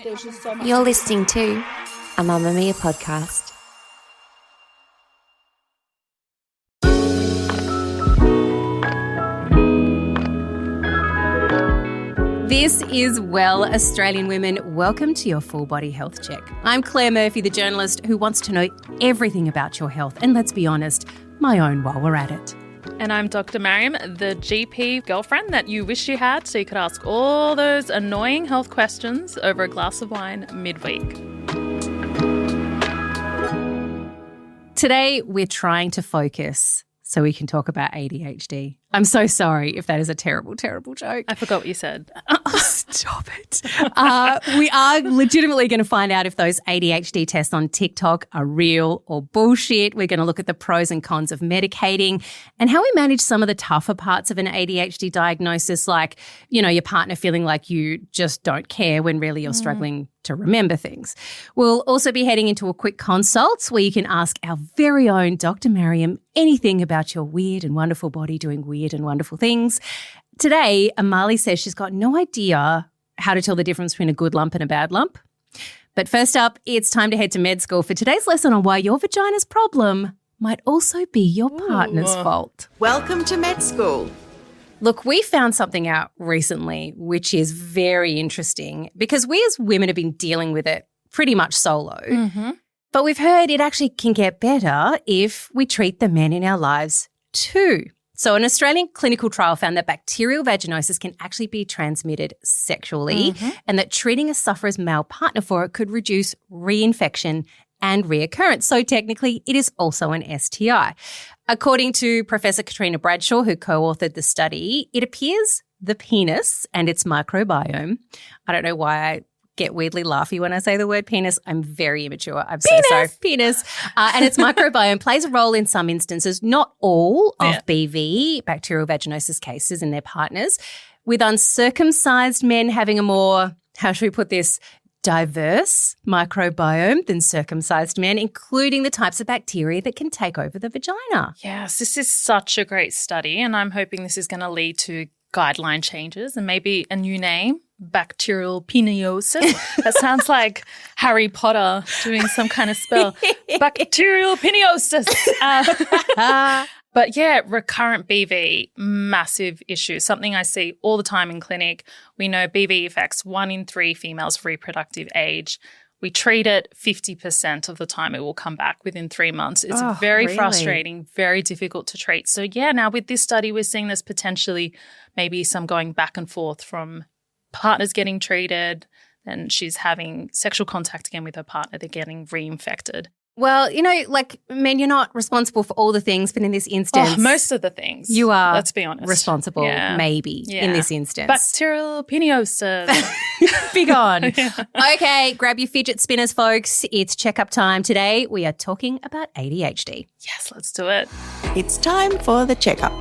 there's just so much. You're listening to a Mamamia podcast. This is Well, Australian women. Welcome to your full body health check. I'm Claire Murphy, the journalist who wants to know everything about your health. And let's be honest, my own while we're at it. And I'm Dr. Mariam, the GP girlfriend that you wish you had so you could ask all those annoying health questions over a glass of wine midweek. Today, we're trying to focus so we can talk about ADHD. I'm so sorry if that is a terrible, terrible joke. I forgot what you said. Oh, stop it. We are legitimately going to find out if those ADHD tests on TikTok are real or bullshit. We're going to look at the pros and cons of medicating and how we manage some of the tougher parts of an ADHD diagnosis, like, you know, your partner feeling like you just don't care when really you're struggling to remember things. We'll also be heading into a quick consult where you can ask our very own Dr. Mariam anything about your weird and wonderful body doing weird and wonderful things. Today, Amali says she's got no idea how to tell the difference between a good lump and a bad lump. But first up, it's time to head to med school for today's lesson on why your vagina's problem might also be your partner's fault. Welcome to med school. Look, we found something out recently which is very interesting because we as women have been dealing with it pretty much solo. But we've heard it actually can get better if we treat the men in our lives too. So an Australian clinical trial found that bacterial vaginosis can actually be transmitted sexually and that treating a sufferer's male partner for it could reduce reinfection and reoccurrence. So technically, it is also an STI. According to Professor Katrina Bradshaw, who co-authored the study, it appears the penis and its microbiome. I don't know why I get weirdly laughy when I say the word penis. I'm very immature. I'm so sorry. Penis. And its microbiome plays a role in some instances, not all of BV, bacterial vaginosis cases in their partners, with uncircumcised men having a more, how should we put this, diverse microbiome than circumcised men, including the types of bacteria that can take over the vagina. Yes, this is such a great study, and I'm hoping this is going to lead to guideline changes and maybe a new name, bacterial peniosis. That sounds like Harry Potter doing some kind of spell. Bacterial peniosis. But yeah, recurrent BV, massive issue, something I see all the time in clinic. We know BV affects 1 in 3 females of reproductive age. We treat it 50% of the time. It will come back within 3 months. It's very frustrating, very difficult to treat. So yeah, now with this study, we're seeing this potentially maybe some going back and forth from partners getting treated, and she's having sexual contact again with her partner, they're getting reinfected. Well, you know, like, men, you're not responsible for all the things, but in this instance, most of the things. You are, let's be honest, responsible, maybe, in this instance. Bacterial peniosis. Big on. Okay, grab your fidget spinners, folks. It's checkup time. Today, we are talking about ADHD. Yes, let's do it. It's time for the checkup.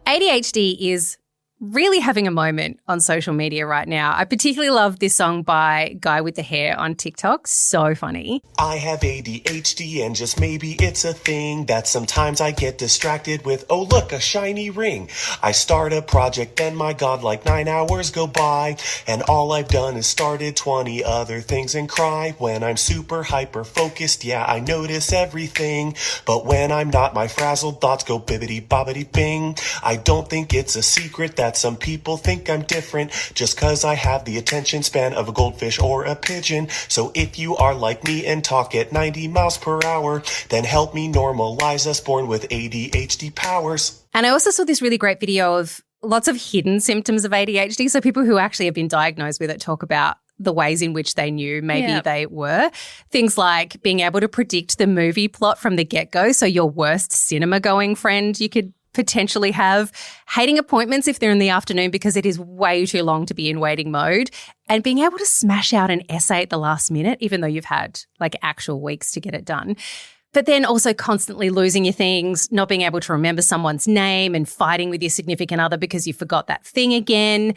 ADHD is really having a moment on social media right now. I particularly love this song by Guy with the Hair on TikTok. So funny. I have ADHD and just maybe it's a thing that sometimes I get distracted with, oh look, a shiny ring. I start a project, then my God, like 9 hours go by and all I've done is started 20 other things and cry. When I'm super hyper focused, yeah, I notice everything. But when I'm not, my frazzled thoughts go bibbity bobbity bing. I don't think it's a secret that some people think I'm different just cause I have the attention span of a goldfish or a pigeon. So if you are like me and talk at 90 miles per hour, then help me normalize us born with ADHD powers. And I also saw this really great video of lots of hidden symptoms of ADHD. So people who actually have been diagnosed with it talk about the ways in which they knew maybe they were. Things like being able to predict the movie plot from the get-go. So your worst cinema-going friend you could potentially have, hating appointments if they're in the afternoon because it is way too long to be in waiting mode, and being able to smash out an essay at the last minute, even though you've had like actual weeks to get it done. But then also constantly losing your things, not being able to remember someone's name and fighting with your significant other because you forgot that thing again.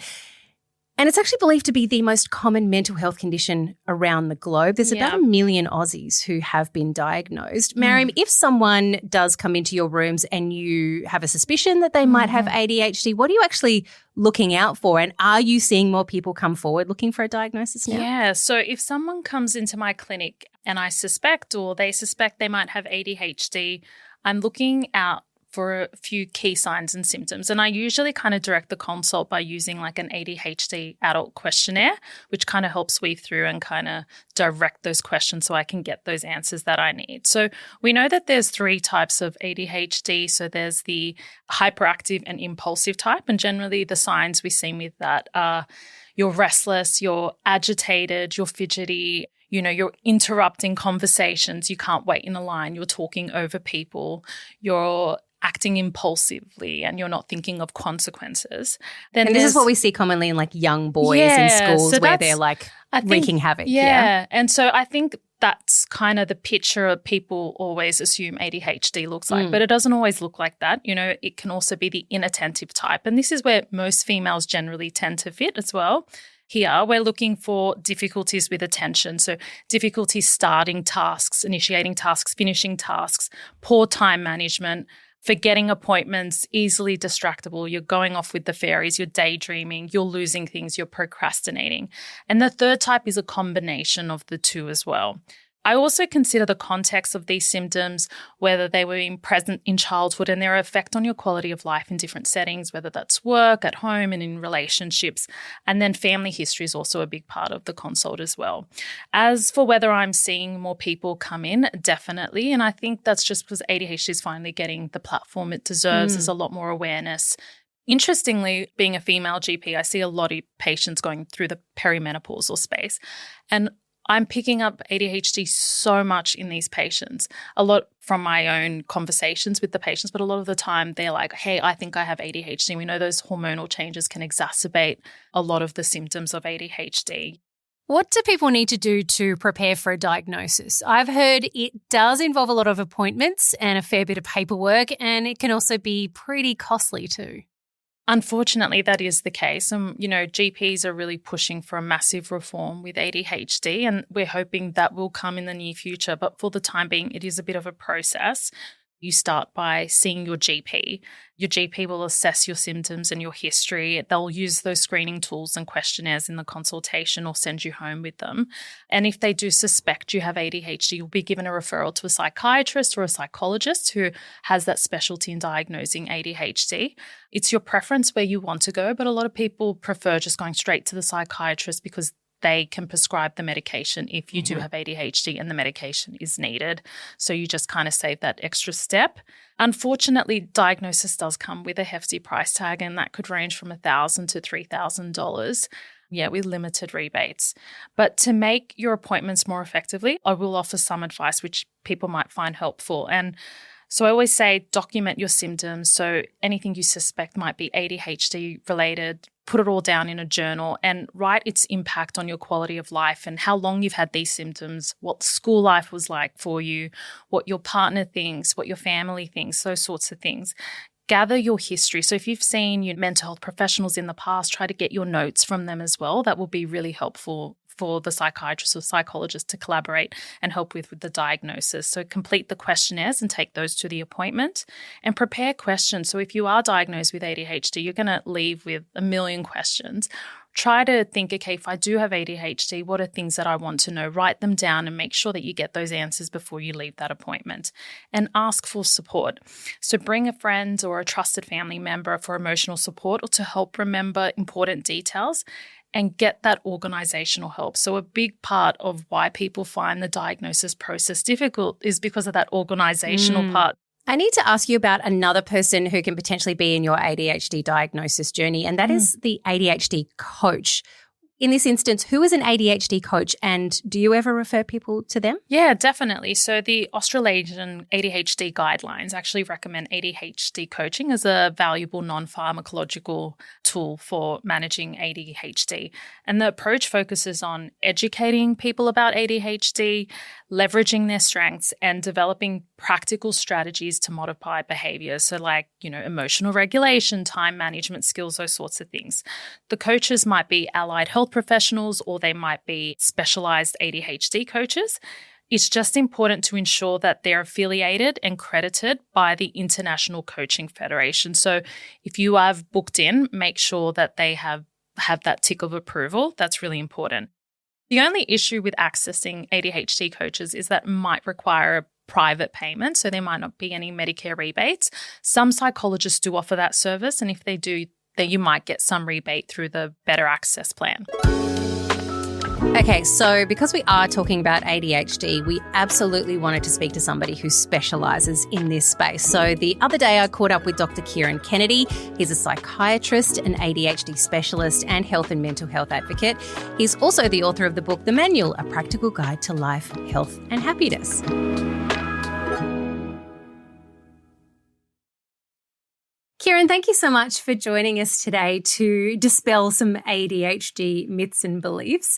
And it's actually believed to be the most common mental health condition around the globe. There's about 1 million Aussies who have been diagnosed. Mariam, if someone does come into your rooms and you have a suspicion that they might have ADHD, what are you actually looking out for? And are you seeing more people come forward looking for a diagnosis now? Yeah. So if someone comes into my clinic and I suspect or they suspect they might have ADHD, I'm looking out for a few key signs and symptoms. And I usually kind of direct the consult by using like an ADHD adult questionnaire, which kind of helps weave through and kind of direct those questions so I can get those answers that I need. So we know that there's 3 types of ADHD. So there's the hyperactive and impulsive type. And generally the signs we see with that are you're restless, you're agitated, you're fidgety, you're interrupting conversations, you can't wait in a line, you're talking over people, you're acting impulsively and you're not thinking of consequences. Then and this is what we see commonly in like young boys in schools where they're like wreaking havoc. Yeah. And so I think that's kind of the picture people always assume ADHD looks like, but it doesn't always look like that. It can also be the inattentive type. And this is where most females generally tend to fit as well. Here, we're looking for difficulties with attention. So difficulties starting tasks, initiating tasks, finishing tasks, poor time management, forgetting appointments, easily distractible, you're going off with the fairies, you're daydreaming, you're losing things, you're procrastinating. And the third type is a combination of the two as well. I also consider the context of these symptoms, whether they were present in childhood and their effect on your quality of life in different settings, whether that's work, at home, and in relationships. And then family history is also a big part of the consult as well. As for whether I'm seeing more people come in, definitely. And I think that's just because ADHD is finally getting the platform it deserves. There's a lot more awareness. Interestingly, being a female GP, I see a lot of patients going through the perimenopausal space. And I'm picking up ADHD so much in these patients, a lot from my own conversations with the patients, but a lot of the time they're like, hey, I think I have ADHD. We know those hormonal changes can exacerbate a lot of the symptoms of ADHD. What do people need to do to prepare for a diagnosis? I've heard it does involve a lot of appointments and a fair bit of paperwork, and it can also be pretty costly too. Unfortunately, that is the case. And, GPs are really pushing for a massive reform with ADHD, and we're hoping that will come in the near future. But for the time being, it is a bit of a process. You start by seeing your GP. Your GP will assess your symptoms and your history. They'll use those screening tools and questionnaires in the consultation or send you home with them. And if they do suspect you have ADHD, you'll be given a referral to a psychiatrist or a psychologist who has that specialty in diagnosing ADHD. It's your preference where you want to go, but a lot of people prefer just going straight to the psychiatrist because they can prescribe the medication if you do have ADHD and the medication is needed. So you just kind of save that extra step. Unfortunately, diagnosis does come with a hefty price tag, and that could range from $1,000 to $3,000. Yeah, with limited rebates. But to make your appointments more effectively, I will offer some advice which people might find helpful. And so I always say document your symptoms. So anything you suspect might be ADHD related, put it all down in a journal and write its impact on your quality of life and how long you've had these symptoms, what school life was like for you, what your partner thinks, what your family thinks, those sorts of things. Gather your history. So if you've seen your mental health professionals in the past, try to get your notes from them as well. That will be really helpful for the psychiatrist or psychologist to collaborate and help with the diagnosis. So complete the questionnaires and take those to the appointment and prepare questions. So if you are diagnosed with ADHD, you're going to leave with a million questions. Try to think, okay, if I do have ADHD, what are things that I want to know? Write them down and make sure that you get those answers before you leave that appointment, and ask for support. So bring a friend or a trusted family member for emotional support or to help remember important details, and get that organizational help. So a big part of why people find the diagnosis process difficult is because of that organizational part. I need to ask you about another person who can potentially be in your ADHD diagnosis journey, and that is the ADHD coach. In this instance, who is an ADHD coach, and do you ever refer people to them? Yeah, definitely. So the Australasian ADHD guidelines actually recommend ADHD coaching as a valuable non-pharmacological tool for managing ADHD. And the approach focuses on educating people about ADHD, leveraging their strengths and developing practical strategies to modify behavior. So like, emotional regulation, time management skills, those sorts of things. The coaches might be allied health professionals or they might be specialized ADHD coaches. It's just important to ensure that they're affiliated and credited by the International Coaching Federation. So if you have booked in, make sure that they have that tick of approval. That's really important. The only issue with accessing ADHD coaches is that it might require a private payment, so there might not be any Medicare rebates. Some psychologists do offer that service, and if they do, then you might get some rebate through the Better Access plan. Okay, so because we are talking about ADHD, we absolutely wanted to speak to somebody who specialises in this space. So the other day I caught up with Dr Kieran Kennedy. He's a psychiatrist, an ADHD specialist and health and mental health advocate. He's also the author of the book The Manual, A Practical Guide to Life, Health and Happiness. Kieran, thank you so much for joining us today to dispel some ADHD myths and beliefs.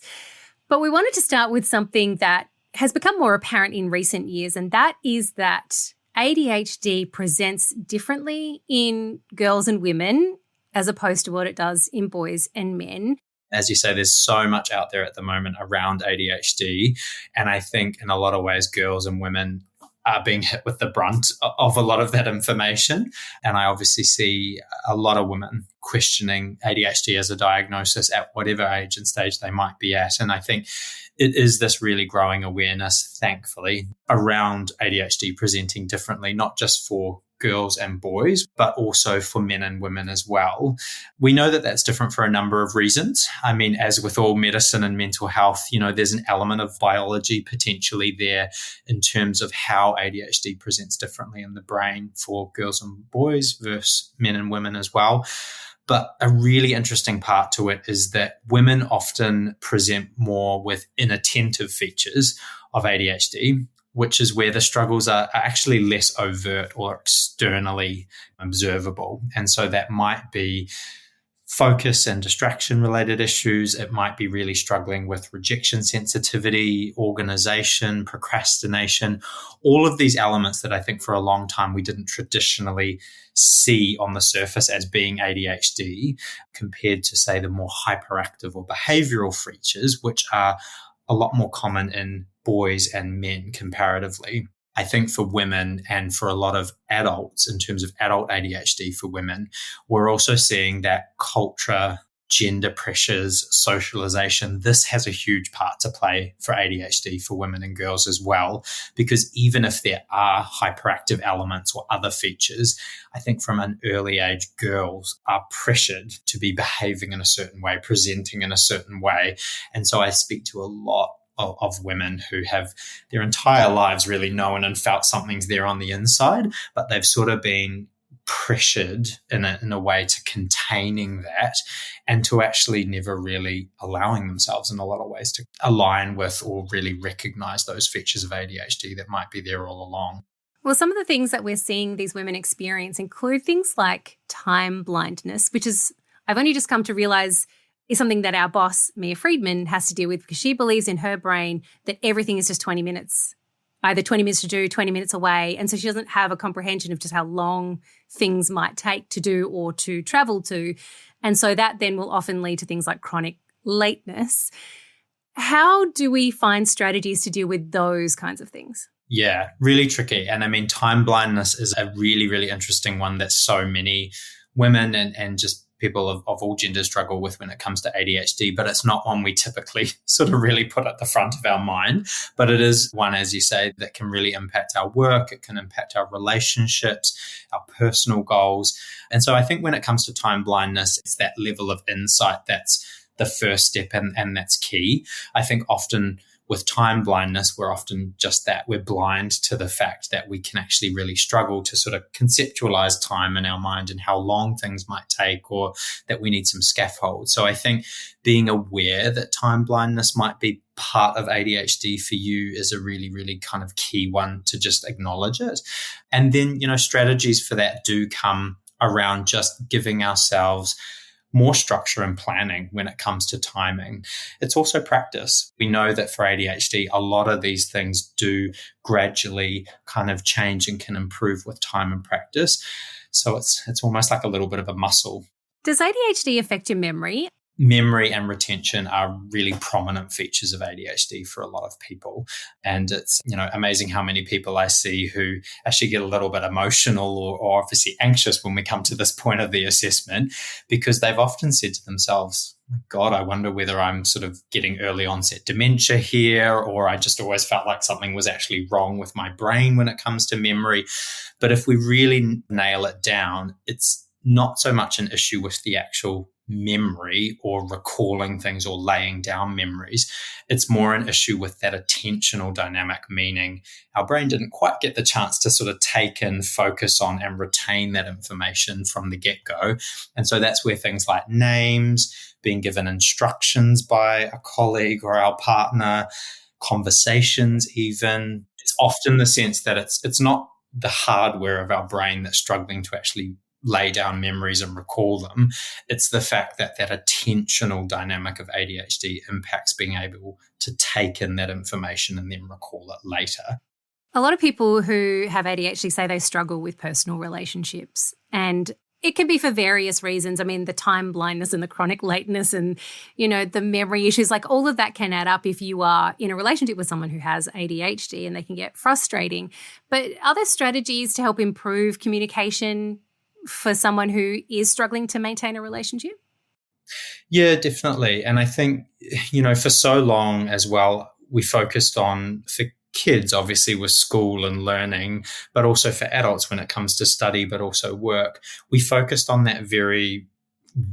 But we wanted to start with something that has become more apparent in recent years, and that is that ADHD presents differently in girls and women as opposed to what it does in boys and men. As you say, there's so much out there at the moment around ADHD. And I think in a lot of ways, girls and women are being hit with the brunt of a lot of that information. And I obviously see a lot of women questioning ADHD as a diagnosis at whatever age and stage they might be at. And I think it is this really growing awareness, thankfully, around ADHD presenting differently, not just for girls and boys, but also for men and women as well. We know that that's different for a number of reasons. I mean, as with all medicine and mental health, there's an element of biology potentially there in terms of how ADHD presents differently in the brain for girls and boys versus men and women as well. But a really interesting part to it is that women often present more with inattentive features of ADHD, which is where the struggles are actually less overt or externally observable. And so that might be focus and distraction related issues. It might be really struggling with rejection sensitivity, organization, procrastination, all of these elements that I think for a long time we didn't traditionally see on the surface as being ADHD compared to, say, the more hyperactive or behavioral features, which are a lot more common in boys and men comparatively. I think for women and for a lot of adults, in terms of adult ADHD for women, we're also seeing that culture, gender pressures, socialization, this has a huge part to play for ADHD for women and girls as well, because even if there are hyperactive elements or other features, I think from an early age, girls are pressured to be behaving in a certain way, presenting in a certain way. And so I speak to a lot of women who have their entire lives really known and felt something's there on the inside, but they've sort of been pressured in a way to containing that and to actually never really allowing themselves in a lot of ways to align with or really recognize those features of ADHD that might be there all along. Well, some of the things that we're seeing these women experience include things like time blindness, which is, I've only just come to realize, is something that our boss, Mia Friedman, has to deal with because she believes in her brain that everything is just 20 minutes, either 20 minutes to do, 20 minutes away. And so she doesn't have a comprehension of just how long things might take to do or to travel to. And so that then will often lead to things like chronic lateness. How do we find strategies to deal with those kinds of things? Yeah, really tricky. And I mean, time blindness is a really, really interesting one that so many women and just people of all genders struggle with when it comes to ADHD, but it's not one we typically sort of really put at the front of our mind. But it is one, as you say, that can really impact our work. It can impact our relationships, our personal goals. And so I think when it comes to time blindness, it's that level of insight that's the first step and that's key. I think often with time blindness, we're often just that. We're blind to the fact that we can actually really struggle to sort of conceptualize time in our mind and how long things might take, or that we need some scaffold. So I think being aware that time blindness might be part of ADHD for you is a really, really kind of key one to just acknowledge it. And then, strategies for that do come around just giving ourselves more structure and planning when it comes to timing. It's also practice. We know that for ADHD, a lot of these things do gradually kind of change and can improve with time and practice. So it's almost like a little bit of a muscle. Does ADHD affect your memory? Memory and retention are really prominent features of ADHD for a lot of people. And it's, amazing how many people I see who actually get a little bit emotional or obviously anxious when we come to this point of the assessment, because they've often said to themselves, God, I wonder whether I'm sort of getting early onset dementia here, or I just always felt like something was actually wrong with my brain when it comes to memory. But if we really nail it down, it's not so much an issue with the actual memory or recalling things or laying down memories. It's more an issue with that attentional dynamic, meaning our brain didn't quite get the chance to sort of take in, focus on, and retain that information from the get-go. And so that's where things like names, being given instructions by a colleague or our partner, conversations even, it's often the sense that it's not the hardware of our brain that's struggling to actually lay down memories and recall them. It's the fact that attentional dynamic of ADHD impacts being able to take in that information and then recall it later. A lot of people who have ADHD say they struggle with personal relationships, and it can be for various reasons. I mean, the time blindness and the chronic lateness and, the memory issues, like all of that can add up if you are in a relationship with someone who has ADHD, and they can get frustrating. But are there strategies to help improve communication for someone who is struggling to maintain a relationship? Yeah, definitely. And I think, for so long as well, we focused on, for kids, obviously, with school and learning, but also for adults when it comes to study, but also work, we focused on that very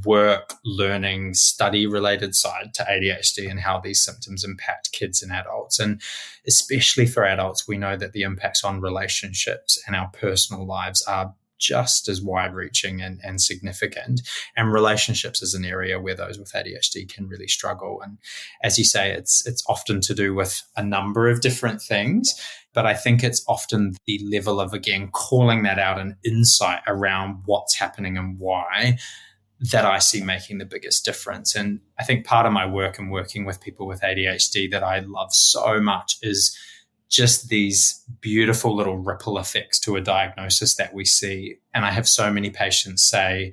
work, learning, study-related side to ADHD and how these symptoms impact kids and adults. And especially for adults, we know that the impacts on relationships and our personal lives are just as wide-reaching and significant. And relationships is an area where those with ADHD can really struggle. And as you say, it's often to do with a number of different things, but I think it's often the level of, again, calling that out and insight around what's happening and why that I see making the biggest difference. And I think part of my work and working with people with ADHD that I love so much is just these beautiful little ripple effects to a diagnosis that we see. And I have so many patients say,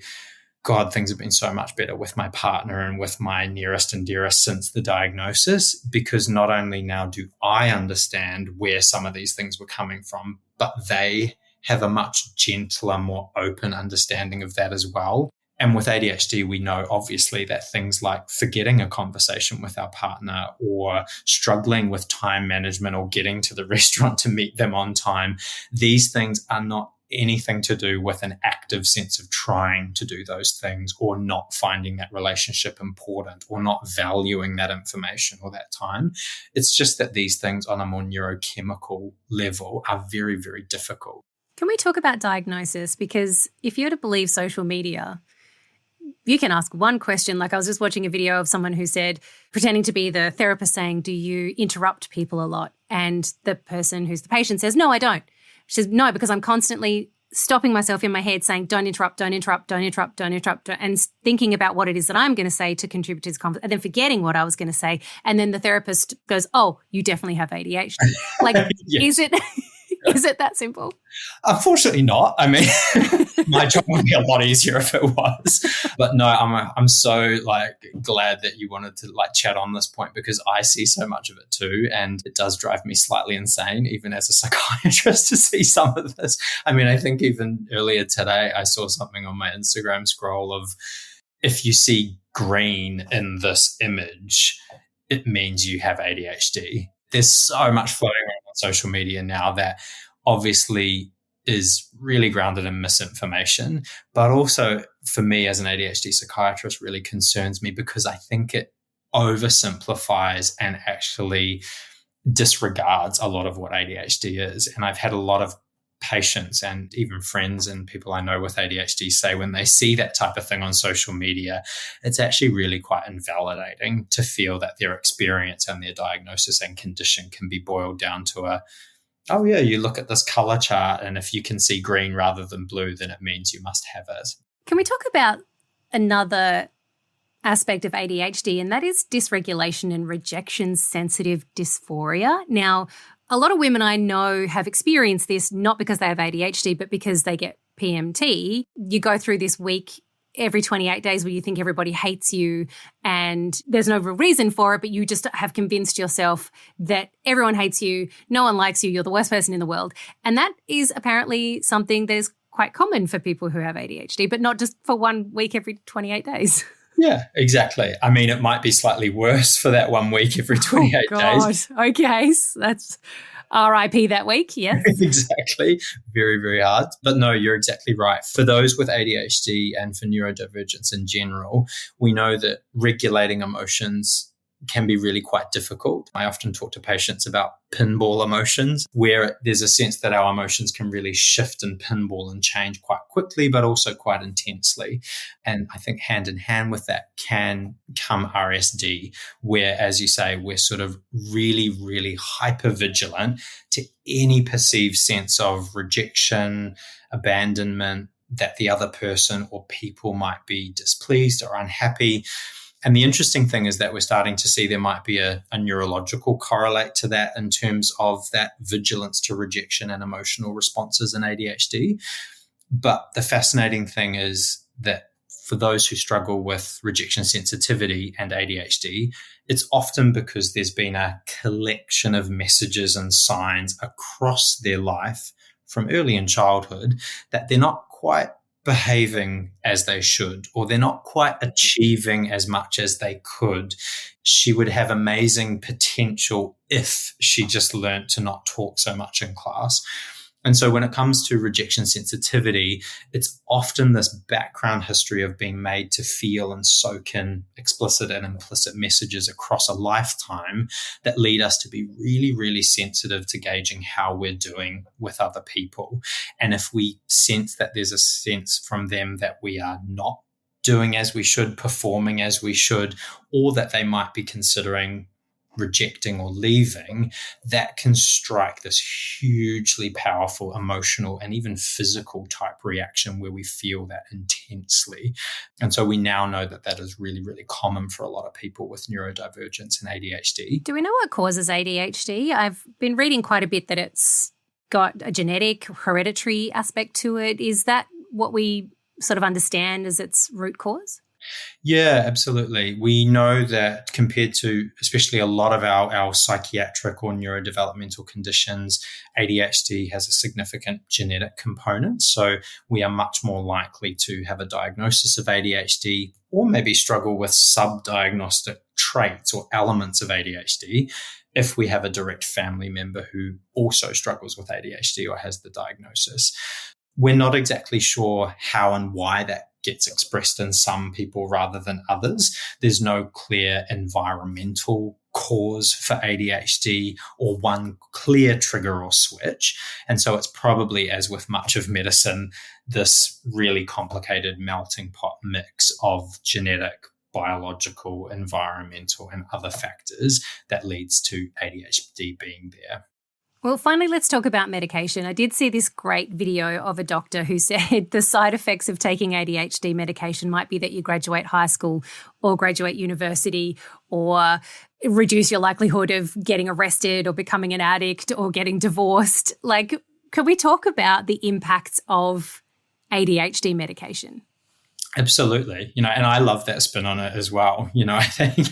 God, things have been so much better with my partner and with my nearest and dearest since the diagnosis, because not only now do I understand where some of these things were coming from, but they have a much gentler, more open understanding of that as well. And with ADHD, we know obviously that things like forgetting a conversation with our partner or struggling with time management or getting to the restaurant to meet them on time, these things are not anything to do with an active sense of trying to do those things or not finding that relationship important or not valuing that information or that time. It's just that these things on a more neurochemical level are very, very difficult. Can we talk about diagnosis? Because if you're to believe social media, you can ask one question. Like I was just watching a video of someone who said, pretending to be the therapist, saying, do you interrupt people a lot? And the person who's the patient says, no, I don't. She says, no, because I'm constantly stopping myself in my head saying, don't interrupt, don't interrupt, don't interrupt, don't interrupt, and thinking about what it is that I'm going to say to contribute to this conversation, and then forgetting what I was going to say. And then the therapist goes, oh, you definitely have ADHD. Like, Yes. Is it that simple? Unfortunately not. I mean, my job would be a lot easier if it was. But no, I'm so glad that you wanted to chat on this point, because I see so much of it too. And it does drive me slightly insane, even as a psychiatrist, to see some of this. I mean, I think even earlier today, I saw something on my Instagram scroll of, if you see green in this image, it means you have ADHD. There's so much floating around on social media now that obviously is really grounded in misinformation, but also for me as an ADHD psychiatrist really concerns me, because I think it oversimplifies and actually disregards a lot of what ADHD is. And I've had a lot of patients and even friends and people I know with ADHD say when they see that type of thing on social media, it's actually really quite invalidating to feel that their experience and their diagnosis and condition can be boiled down to oh yeah, you look at this color chart and if you can see green rather than blue, then it means you must have it. Can we talk about another aspect of ADHD, and that is dysregulation and rejection sensitive dysphoria. Now, a lot of women I know have experienced this not because they have ADHD, but because they get PMT. You go through this week every 28 days where you think everybody hates you and there's no real reason for it, but you just have convinced yourself that everyone hates you, no one likes you, you're the worst person in the world. And that is apparently something that is quite common for people who have ADHD, but not just for 1 week every 28 days. Yeah, exactly. I mean, it might be slightly worse for that 1 week every 28 days. Okay, so that's RIP that week, yes. Exactly. Very, very hard. But no, you're exactly right. For those with ADHD and for neurodivergence in general, we know that regulating emotions can be really quite difficult. I often talk to patients about pinball emotions, where there's a sense that our emotions can really shift and pinball and change quite quickly, but also quite intensely. And I think hand in hand with that can come RSD, where, as you say, we're sort of really, really hyper vigilant to any perceived sense of rejection, abandonment, that the other person or people might be displeased or unhappy. And the interesting thing is that we're starting to see there might be a neurological correlate to that in terms of that vigilance to rejection and emotional responses in ADHD. But the fascinating thing is that for those who struggle with rejection sensitivity and ADHD, it's often because there's been a collection of messages and signs across their life from early in childhood that they're not quite behaving as they should, or they're not quite achieving as much as they could. She would have amazing potential if she just learned to not talk so much in class. And so when it comes to rejection sensitivity, it's often this background history of being made to feel and soak in explicit and implicit messages across a lifetime that lead us to be really, really sensitive to gauging how we're doing with other people. And if we sense that there's a sense from them that we are not doing as we should, performing as we should, or that they might be considering rejecting or leaving, that can strike this hugely powerful emotional and even physical type reaction where we feel that intensely. And so we now know that that is really, really common for a lot of people with neurodivergence and ADHD. Do we know what causes ADHD? I've been reading quite a bit that it's got a genetic, hereditary aspect to it. Is that what we sort of understand as its root cause? Yeah, absolutely. We know that compared to especially a lot of our psychiatric or neurodevelopmental conditions, ADHD has a significant genetic component. So we are much more likely to have a diagnosis of ADHD or maybe struggle with subdiagnostic traits or elements of ADHD if we have a direct family member who also struggles with ADHD or has the diagnosis. We're not exactly sure how and why that gets expressed in some people rather than others. There's no clear environmental cause for ADHD or one clear trigger or switch. And so it's probably, as with much of medicine, this really complicated melting pot mix of genetic, biological, environmental, and other factors that leads to ADHD being there. Well, finally, let's talk about medication. I did see this great video of a doctor who said the side effects of taking ADHD medication might be that you graduate high school or graduate university or reduce your likelihood of getting arrested or becoming an addict or getting divorced. Like, could we talk about the impacts of ADHD medication? Absolutely. And I love that spin on it as well. I think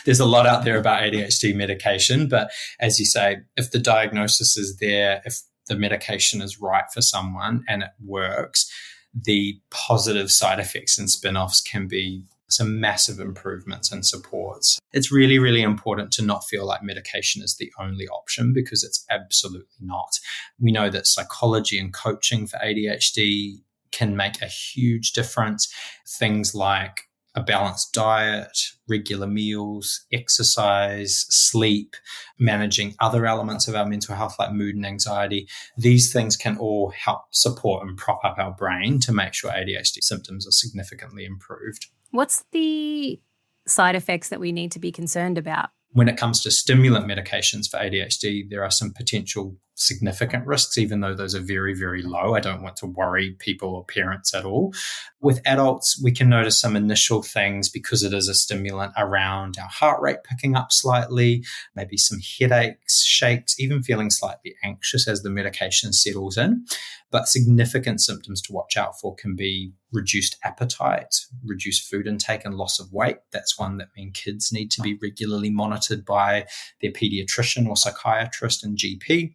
there's a lot out there about ADHD medication, but as you say, if the diagnosis is there, if the medication is right for someone and it works, the positive side effects and spin-offs can be some massive improvements and supports. It's really, really important to not feel like medication is the only option, because it's absolutely not. We know that psychology and coaching for ADHD can make a huge difference. Things like a balanced diet, regular meals, exercise, sleep, managing other elements of our mental health like mood and anxiety. These things can all help support and prop up our brain to make sure ADHD symptoms are significantly improved. What's the side effects that we need to be concerned about When it comes to stimulant medications for ADHD, there are some potential significant risks, even though those are very, very low. I don't want to worry people or parents at all. With adults, we can notice some initial things because it is a stimulant around our heart rate picking up slightly, maybe some headaches, shakes, even feeling slightly anxious as the medication settles in. But significant symptoms to watch out for can be reduced appetite, reduced food intake, and loss of weight. That's one that means kids need to be regularly monitored by their pediatrician or psychiatrist and GP.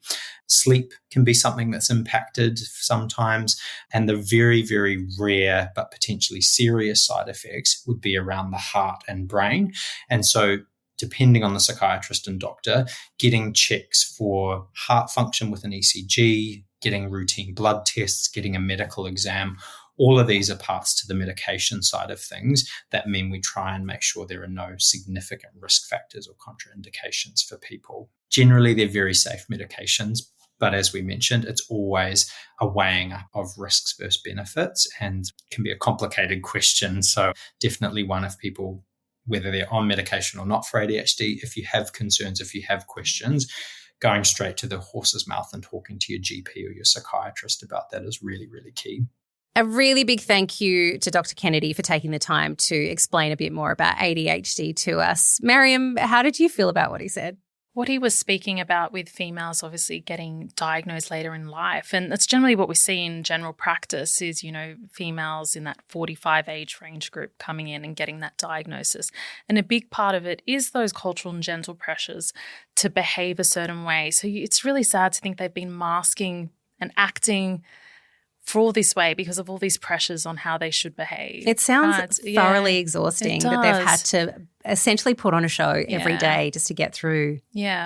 Sleep can be something that's impacted sometimes. And the very, very rare but potentially serious side effects would be around the heart and brain. And so depending on the psychiatrist and doctor, getting checks for heart function with an ECG, getting routine blood tests, getting a medical exam, all of these are parts to the medication side of things that mean we try and make sure there are no significant risk factors or contraindications for people. Generally, they're very safe medications, but as we mentioned, it's always a weighing up of risks versus benefits and can be a complicated question. So definitely one of people, whether they're on medication or not for ADHD, if you have concerns, if you have questions, going straight to the horse's mouth and talking to your GP or your psychiatrist about that is really, really key. A really big thank you to Dr. Kennedy for taking the time to explain a bit more about ADHD to us. Mariam, how did you feel about what he said? What he was speaking about with females obviously getting diagnosed later in life, and that's generally what we see in general practice is, females in that 45 age range group coming in and getting that diagnosis. And a big part of it is those cultural and genital pressures to behave a certain way. So it's really sad to think they've been masking and acting for all this way because of all these pressures on how they should behave. It sounds thoroughly exhausting that they've had to essentially put on a show every day just to get through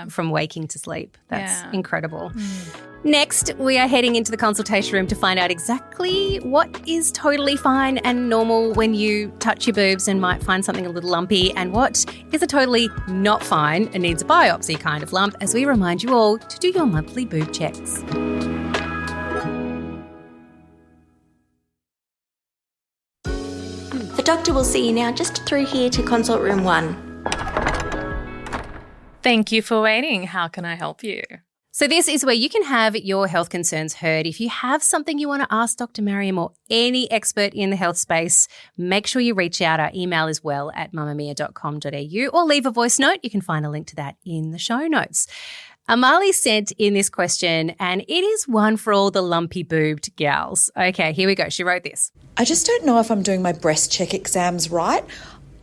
from waking to sleep. That's incredible. Next, we are heading into the consultation room to find out exactly what is totally fine and normal when you touch your boobs and might find something a little lumpy, and what is a totally not fine and needs a biopsy kind of lump, as we remind you all to do your monthly boob checks. The doctor will see you now just through here to consult room 1. Thank you for waiting. How can I help you? So this is where you can have your health concerns heard. If you have something you want to ask Dr. Mariam or any expert in the health space, make sure you reach out. Our email is at mamamia.com.au, or leave a voice note. You can find a link to that in the show notes. Amali sent in this question, and it is one for all the lumpy boobed gals. Okay, here we go. She wrote this. I just don't know if I'm doing my breast check exams right.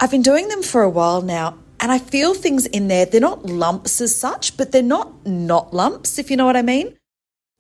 I've been doing them for a while now, and I feel things in there. They're not lumps as such, but they're not lumps, if you know what I mean.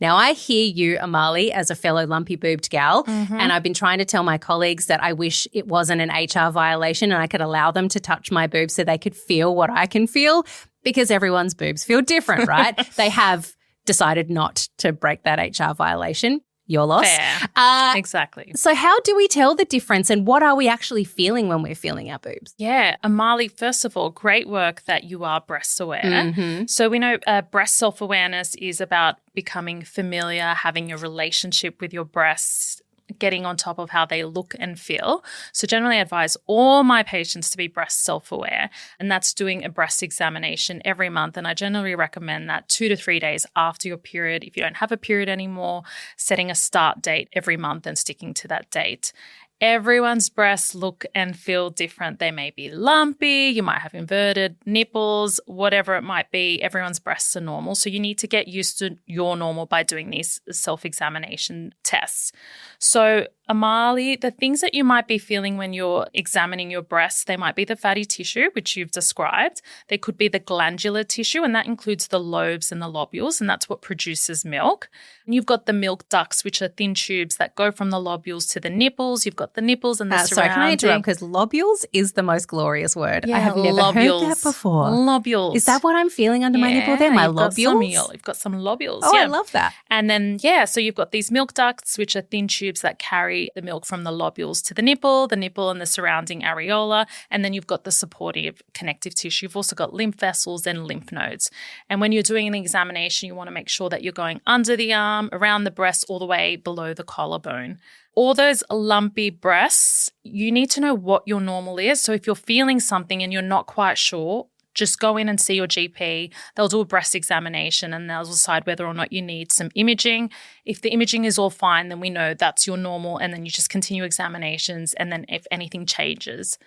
Now, I hear you, Amali, as a fellow lumpy boobed gal, and I've been trying to tell my colleagues that I wish it wasn't an HR violation and I could allow them to touch my boobs so they could feel what I can feel, because everyone's boobs feel different, right? They have decided not to break that HR violation. Your loss. Fair. Exactly. So how do we tell the difference, and what are we actually feeling when we're feeling our boobs? Yeah, Amali, first of all, great work that you are breast aware. So we know breast self-awareness is about becoming familiar, having a relationship with your breasts, getting on top of how they look and feel. So generally I advise all my patients to be breast self-aware, and that's doing a breast examination every month. And I generally recommend that 2 to 3 days after your period. If you don't have a period anymore, setting a start date every month and sticking to that date. Everyone's breasts look and feel different. They may be lumpy, you might have inverted nipples, whatever it might be. Everyone's breasts are normal. So you need to get used to your normal by doing these self-examination tests. So Amali, the things that you might be feeling when you're examining your breasts, they might be the fatty tissue, which you've described. They could be the glandular tissue, and that includes the lobes and the lobules, and that's what produces milk. And you've got the milk ducts, which are thin tubes that go from the lobules to the nipples. You've got the nipples and the surrounding. Sorry, can I interrupt? Because lobules is the most glorious word. I have never heard that before. Lobules. Is that what I'm feeling under my nipple there? My lobules? You've got some lobules. Oh, I love that. And then, so you've got these milk ducts, which are thin tubes that carry the milk from the lobules to the nipple and the surrounding areola. And then you've got the supportive connective tissue. You've also got lymph vessels and lymph nodes. And when you're doing an examination, you want to make sure that you're going under the arm, around the breast, all the way below the collarbone. All those lumpy breasts, you need to know what your normal is. So if you're feeling something and you're not quite sure, just go in and see your GP. They'll do a breast examination and they'll decide whether or not you need some imaging. If the imaging is all fine, then we know that's your normal, and then you just continue examinations, and then if anything changes,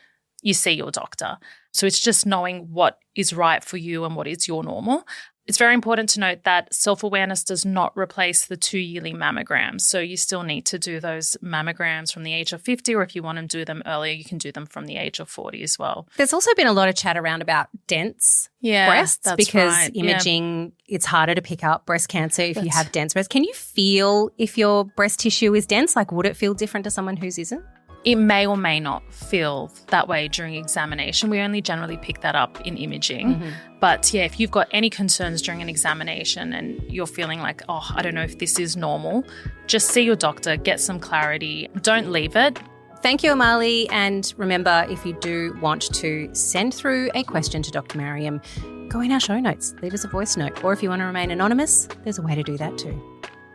you see your doctor. So it's just knowing what is right for you and what is your normal. It's very important to note that self-awareness does not replace the 2 yearly mammograms. So you still need to do those mammograms from the age of 50, or if you want to do them earlier, you can do them from the age of 40 as well. There's also been a lot of chat around about dense breasts because imaging, it's harder to pick up breast cancer if you have dense breasts. Can you feel if your breast tissue is dense? Like, would it feel different to someone whose isn't? It may or may not feel that way during examination. We only generally pick that up in imaging. But yeah, if you've got any concerns during an examination and you're feeling like, oh, I don't know if this is normal, just see your doctor, get some clarity. Don't leave it. Thank you, Amali. And remember, if you do want to send through a question to Dr. Mariam, go in our show notes, leave us a voice note. Or if you want to remain anonymous, there's a way to do that too.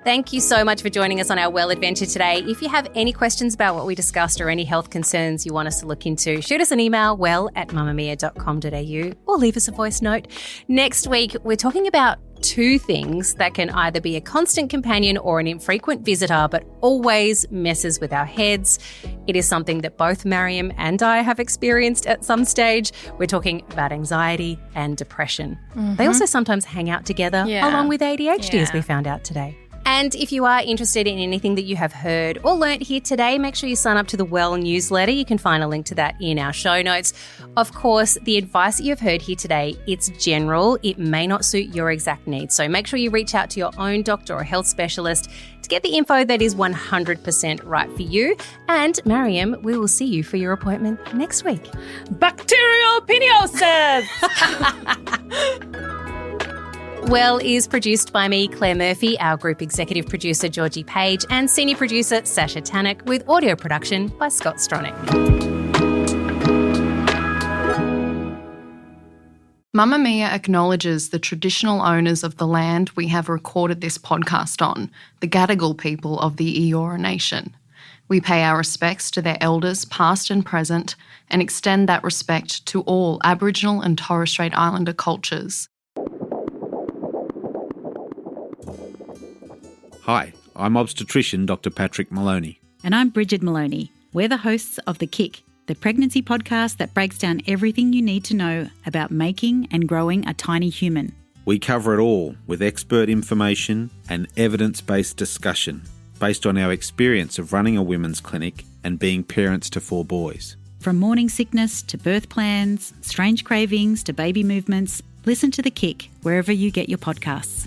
Thank you so much for joining us on our Well Adventure today. If you have any questions about what we discussed or any health concerns you want us to look into, shoot us an email, well@mamamia.com.au, or leave us a voice note. Next week, we're talking about 2 things that can either be a constant companion or an infrequent visitor, but always messes with our heads. It is something that both Mariam and I have experienced at some stage. We're talking about anxiety and depression. They also sometimes hang out together along with ADHD, as we found out today. And if you are interested in anything that you have heard or learnt here today, make sure you sign up to the Well newsletter. You can find a link to that in our show notes. Of course, the advice that you've heard here today, it's general. It may not suit your exact needs. So make sure you reach out to your own doctor or health specialist to get the info that is 100% right for you. And Mariam, we will see you for your appointment next week. Bacterial piniosis! Well is produced by me, Claire Murphy, our group executive producer, Georgie Page, and senior producer, Sasha Tannock, with audio production by Scott Stronach. Mamamia acknowledges the traditional owners of the land we have recorded this podcast on, the Gadigal people of the Eora Nation. We pay our respects to their elders, past and present, and extend that respect to all Aboriginal and Torres Strait Islander cultures. Hi, I'm obstetrician Dr Patrick Maloney. And I'm Bridget Maloney. We're the hosts of The Kick, the pregnancy podcast that breaks down everything you need to know about making and growing a tiny human. We cover it all with expert information and evidence-based discussion based on our experience of running a women's clinic and being parents to 4 boys. From morning sickness to birth plans, strange cravings to baby movements, listen to The Kick wherever you get your podcasts.